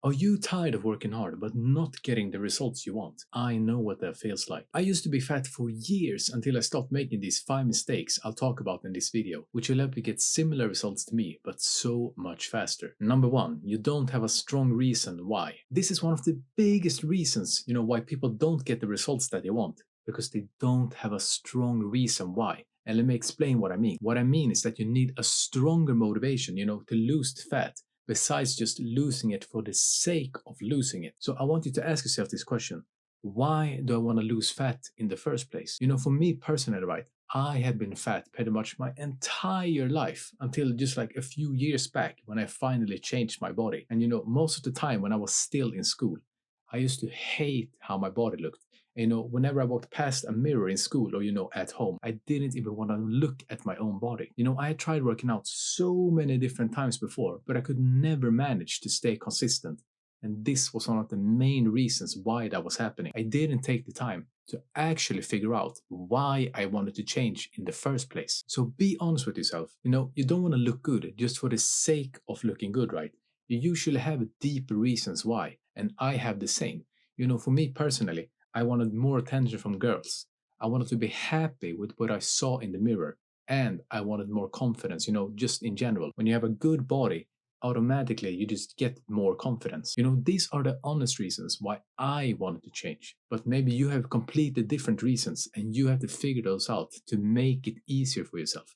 Are you tired of working hard but not getting the results you want? I know what that feels like. I used to be fat for years until I stopped making these 5 mistakes I'll talk about in this video, which will help you get similar results to me, but so much faster. Number 1, you don't have a strong reason why. This is one of the biggest reasons, why people don't get the results that they want, because they don't have a strong reason why. And let me explain what I mean. What I mean is that you need a stronger motivation, to lose the fat besides just losing it for the sake of losing it. So I want you to ask yourself this question. Why do I want to lose fat in the first place? For me personally, right, I had been fat pretty much my entire life until just like a few years back when I finally changed my body. And most of the time when I was still in school, I used to hate how my body looked. Whenever I walked past a mirror in school or, at home, I didn't even want to look at my own body. I had tried working out so many different times before, but I could never manage to stay consistent. And this was one of the main reasons why that was happening. I didn't take the time to actually figure out why I wanted to change in the first place. So be honest with yourself. You don't want to look good just for the sake of looking good, right? You usually have deeper reasons why, and I have the same. For me personally, I wanted more attention from girls. I wanted to be happy with what I saw in the mirror. And I wanted more confidence, just in general. When you have a good body, automatically you just get more confidence. These are the honest reasons why I wanted to change. But maybe you have completely different reasons and you have to figure those out to make it easier for yourself.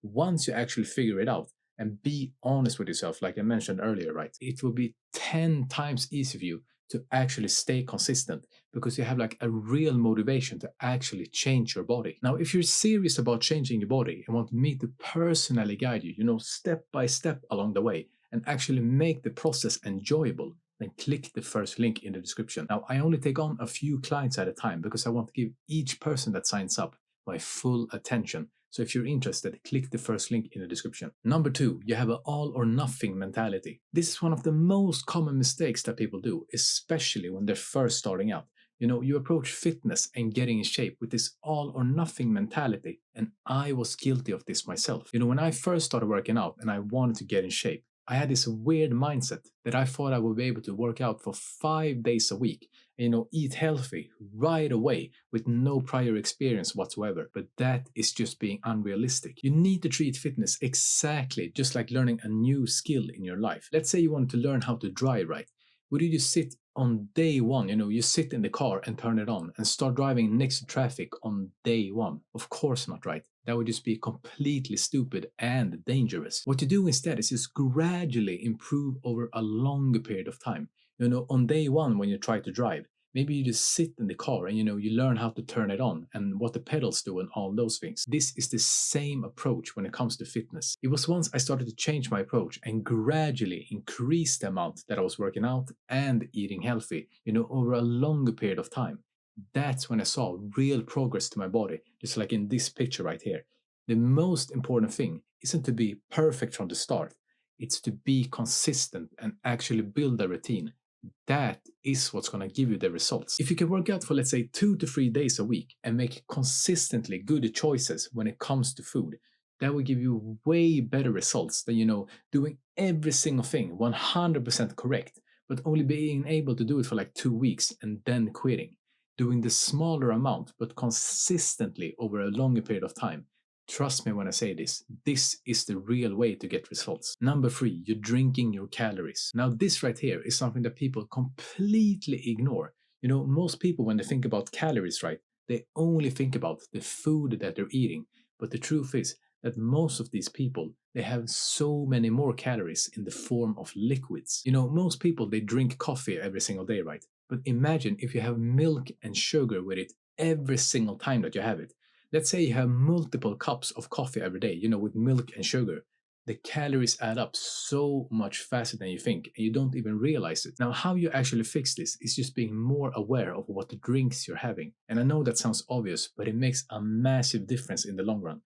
Once you actually figure it out and be honest with yourself, like I mentioned earlier, right, it will be 10 times easier for you to actually stay consistent because you have like a real motivation to actually change your body. Now, if you're serious about changing your body and want me to personally guide you, step by step along the way and actually make the process enjoyable, then click the first link in the description. Now, I only take on a few clients at a time because I want to give each person that signs up my full attention. So if you're interested, click the first link in the description. Number 2, you have an all or nothing mentality. This is one of the most common mistakes that people do, especially when they're first starting out. You approach fitness and getting in shape with this all or nothing mentality, and I was guilty of this myself. When I first started working out and I wanted to get in shape, I had this weird mindset that I thought I would be able to work out for 5 days a week, eat healthy right away with no prior experience whatsoever. But that is just being unrealistic. You need to treat fitness exactly just like learning a new skill in your life. Let's say you want to learn how to drive, right? Would you just sit on day one, you sit in the car and turn it on and start driving next to traffic on day one? Of course not, right? That would just be completely stupid and dangerous. What you do instead is just gradually improve over a longer period of time. On day one, when you try to drive, maybe you just sit in the car and you learn how to turn it on and what the pedals do and all those things. This is the same approach when it comes to fitness. It was once I started to change my approach and gradually increase the amount that I was working out and eating healthy, over a longer period of time. That's when I saw real progress to my body, just like in this picture right here. The most important thing isn't to be perfect from the start. It's to be consistent and actually build a routine. That is what's going to give you the results. If you can work out for, let's say, 2 to 3 days a week and make consistently good choices when it comes to food, that will give you way better results than, doing every single thing 100% correct, but only being able to do it for like 2 weeks and then quitting. Doing the smaller amount, but consistently over a longer period of time. Trust me when I say this, this is the real way to get results. Number 3, you're drinking your calories. Now this right here is something that people completely ignore. Most people when they think about calories, right, they only think about the food that they're eating. But the truth is that most of these people, they have so many more calories in the form of liquids. Most people, they drink coffee every single day, right? But imagine if you have milk and sugar with it every single time that you have it. Let's say you have multiple cups of coffee every day, with milk and sugar. The calories add up so much faster than you think, and you don't even realize it. Now, how you actually fix this is just being more aware of what drinks you're having. And I know that sounds obvious, but it makes a massive difference in the long run.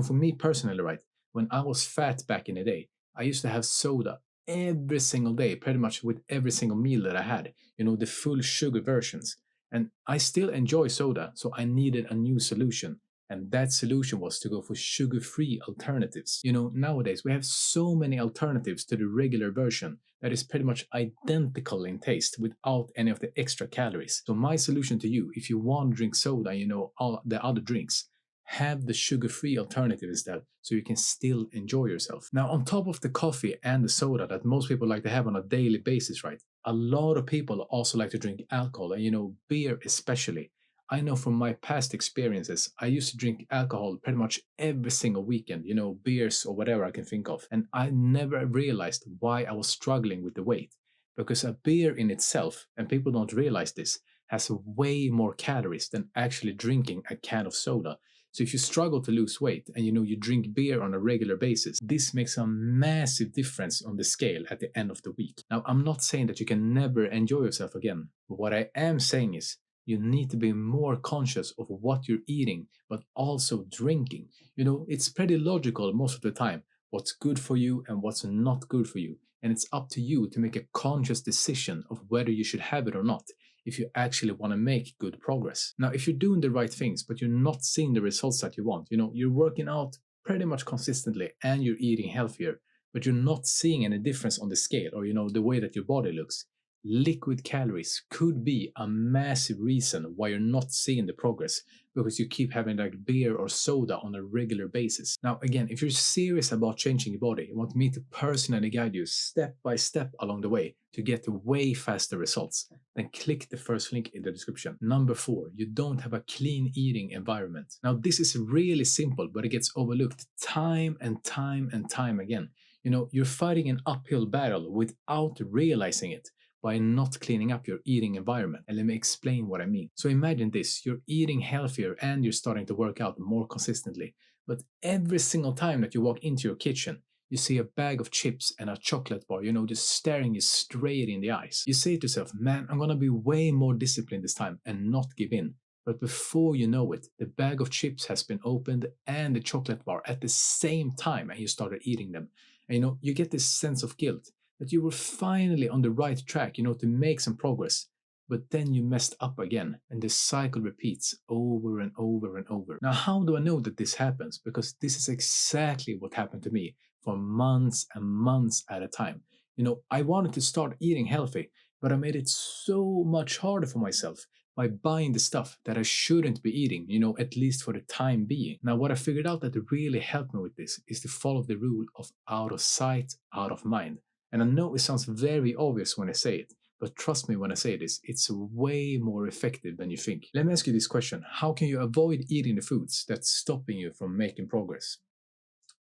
For me personally, right, when I was fat back in the day, I used to have soda every single day, pretty much with every single meal that I had, the full sugar versions. And I still enjoy soda, so I needed a new solution. And that solution was to go for sugar-free alternatives. You know, nowadays we have so many alternatives to the regular version that is pretty much identical in taste without any of the extra calories. So my solution to you, if you want to drink soda, you know, all the other drinks, have the sugar-free alternative instead so you can still enjoy yourself. Now, on top of the coffee and the soda that most people like to have on a daily basis, right? A lot of people also like to drink alcohol, and you know, beer especially. I know from my past experiences, I used to drink alcohol pretty much every single weekend, you know, beers or whatever I can think of. And I never realized why I was struggling with the weight. Because a beer in itself, and people don't realize this, has way more calories than actually drinking a can of soda. So if you struggle to lose weight and you know you drink beer on a regular basis, this makes a massive difference on the scale at the end of the week. Now, I'm not saying that you can never enjoy yourself again, but what I am saying is you need to be more conscious of what you're eating, but also drinking. You know, it's pretty logical most of the time what's good for you and what's not good for you. And it's up to you to make a conscious decision of whether you should have it or not if you actually want to make good progress. Now, if you're doing the right things, but you're not seeing the results that you want, you know, you're working out pretty much consistently and you're eating healthier, but you're not seeing any difference on the scale or, you know, the way that your body looks, liquid calories could be a massive reason why you're not seeing the progress because you keep having like beer or soda on a regular basis. Now, again, if you're serious about changing your body, you want me to personally guide you step by step along the way to get way faster results, then click the first link in the description. Number 4, you don't have a clean eating environment. Now, this is really simple, but it gets overlooked time and time and time again. You know, you're fighting an uphill battle without realizing it by not cleaning up your eating environment. And let me explain what I mean. So imagine this, you're eating healthier and you're starting to work out more consistently. But every single time that you walk into your kitchen, you see a bag of chips and a chocolate bar, you know, just staring you straight in the eyes. You say to yourself, man, I'm gonna be way more disciplined this time and not give in. But before you know it, the bag of chips has been opened and the chocolate bar at the same time, and you started eating them. And you know, you get this sense of guilt that you were finally on the right track, you know, to make some progress. But then you messed up again, and the cycle repeats over and over and over. Now, how do I know that this happens? Because this is exactly what happened to me for months and months at a time. You know, I wanted to start eating healthy, but I made it so much harder for myself by buying the stuff that I shouldn't be eating, you know, at least for the time being. Now, what I figured out that really helped me with this is to follow the rule of out of sight, out of mind. And I know it sounds very obvious when I say it, but trust me when I say this, it's way more effective than you think. Let me ask you this question. How can you avoid eating the foods that's stopping you from making progress?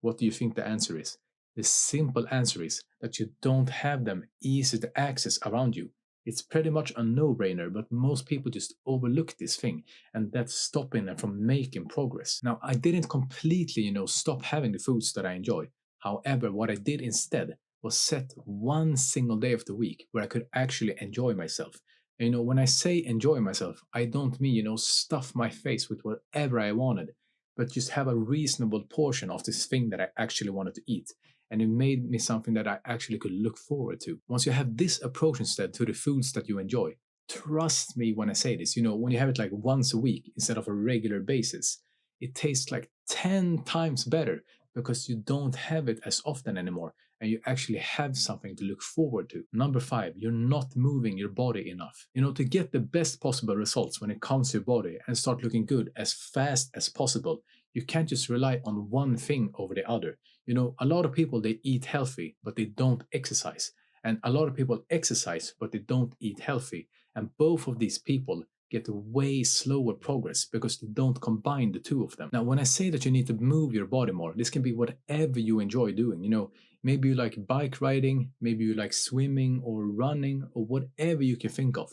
What do you think the answer is? The simple answer is that you don't have them easy to access around you. It's pretty much a no-brainer, but most people just overlook this thing, and that's stopping them from making progress. Now, I didn't completely, you know, stop having the foods that I enjoy. However, what I did instead was set one single day of the week where I could actually enjoy myself. And, you know, when I say enjoy myself, I don't mean, you know, stuff my face with whatever I wanted, but just have a reasonable portion of this thing that I actually wanted to eat. And it made me something that I actually could look forward to. Once you have this approach instead to the foods that you enjoy, trust me when I say this, you know, when you have it like once a week instead of a regular basis, it tastes like 10 times better because you don't have it as often anymore and you actually have something to look forward to. Number 5, you're not moving your body enough. You know, to get the best possible results when it comes to your body and start looking good as fast as possible, you can't just rely on one thing over the other. You know, a lot of people, they eat healthy, but they don't exercise. And a lot of people exercise, but they don't eat healthy. And both of these people get way slower progress because they don't combine the two of them. Now, when I say that you need to move your body more, this can be whatever you enjoy doing. You know, maybe you like bike riding, maybe you like swimming or running or whatever you can think of.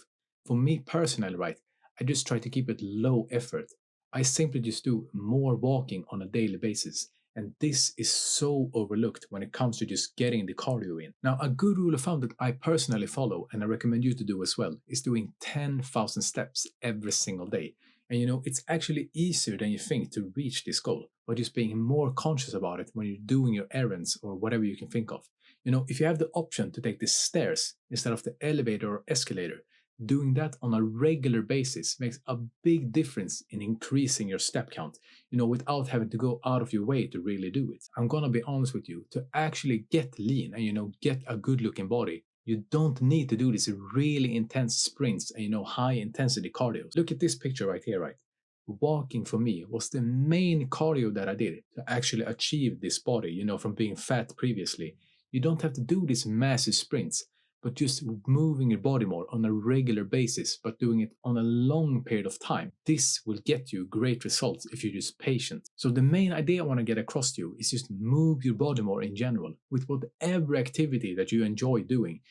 For me personally, right, I just try to keep it low effort. I simply just do more walking on a daily basis. And this is so overlooked when it comes to just getting the cardio in. Now, a good rule of thumb that I personally follow, and I recommend you to do as well, is doing 10,000 steps every single day. And you know, it's actually easier than you think to reach this goal by just being more conscious about it when you're doing your errands or whatever you can think of. You know, if you have the option to take the stairs instead of the elevator or escalator, Doing that on a regular basis makes a big difference in increasing your step count, without having to go out of your way to really do it. I'm gonna be honest with you, to actually get lean and, get a good looking body, you don't need to do these really intense sprints and, high intensity cardio. Look at this picture right here, right? Walking for me was the main cardio that I did to actually achieve this body, from being fat previously. You don't have to do these massive sprints, but just moving your body more on a regular basis, but doing it on a long period of time. This will get you great results if you're just patient. So the main idea I want to get across to you is just move your body more in general with whatever activity that you enjoy doing.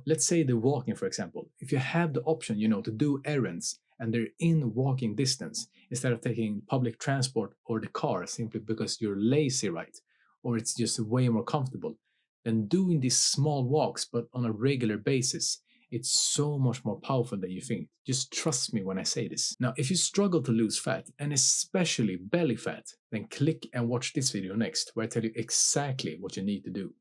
Let's say the walking, for example. If you have the option, to do errands and they're in walking distance instead of taking public transport or the car simply because you're lazy, right? Or it's just way more comfortable, then doing these small walks but on a regular basis, it's so much more powerful than you think. Just trust me when I say this. Now, if you struggle to lose fat, and especially belly fat, then click and watch this video next, where I tell you exactly what you need to do.